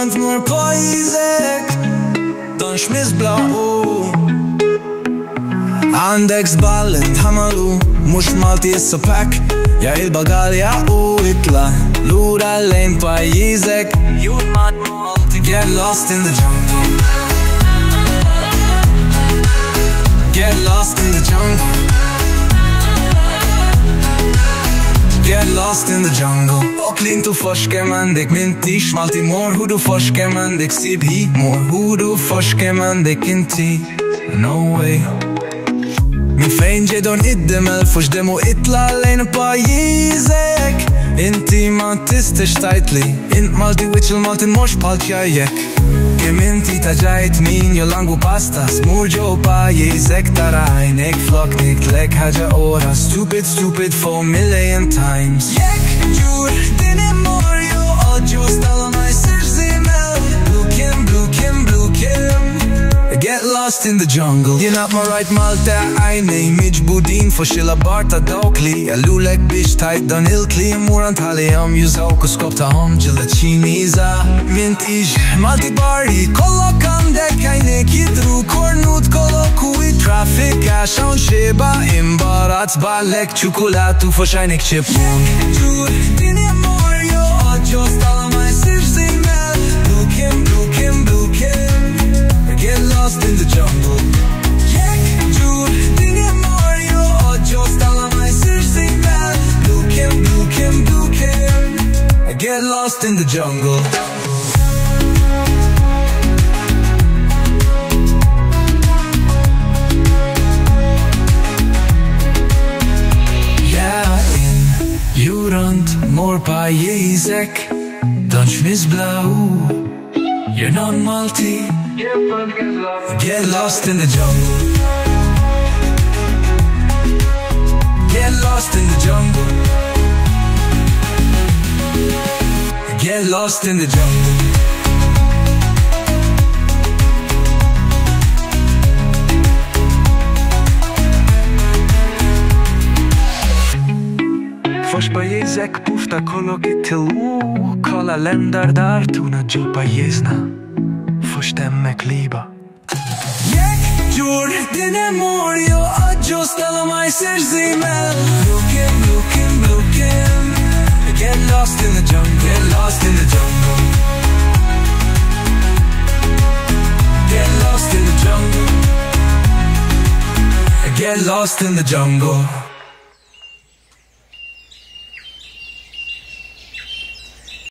jurant mor pajizek Dan xmiss bla Għandek zbal intħamalu Mux Malti issa pak Ja il-bagalja itla Lura lejn pajizek You're not Malti Get lost in the jungle Get lost in the jungle Get lost in the jungle Oklin tu fosh kem għandek mintix Malti mor hudu fosh kem għandek sibhi Mor hudu fosh kem għandek inti No way Min fejn ġedon id-demel fux demu itla lejn pajizek Inti ma tistax tajtli Int Malti wiċ il-Maltin mux palċajjek Kim inti taġajt min jolangu pasta Smur ġo pajizek tarajnek Flok niklek ħaġa ora Stupid, stupid for a million times Jek ġur din immor jo oġġu stala ma jisirx zimel Blue Kim, Blue Kim, Blue Kim Get lost in the jungle You're not my right Malta għajnej miġbudin Foxila barta dawkli Għallulek biex tajt dan il-kli Murant għalihom jużaw kuskop taħom ġillet xiniza Mintiġ Malti bari Kollok għandek għajnek jidru Kornut kollok u traffic Għaxan xiba imbarat Zballek ċukulatu fox għajnek ċipun Ġur din immor jo oġġo stala ma jisirx zimel Blue Kim, Blue Kim, Blue Kim Get lost in the jungle Jek ġur din immor jo oġġo stala ma jisirx zimel Blue Kim, Blue Kim, Blue Kim Get lost in the jungle Yeah, in jurant mor pajizek Dan xmiss blau You're not Malti Get lost in the jungle Get lost in the jungle Get lost in the jungle Fox pajizek pufta kollok it-tilwu Kolla lendar dar tuna ġu pajizna Fox temmek liba Jek ġur din immor jo oġġo stala ma jisirx zimel Blue Kim, Blue Kim, Blue Kim Get lost in the jungle Get lost in the jungle Get lost in the jungle Get lost in the jungle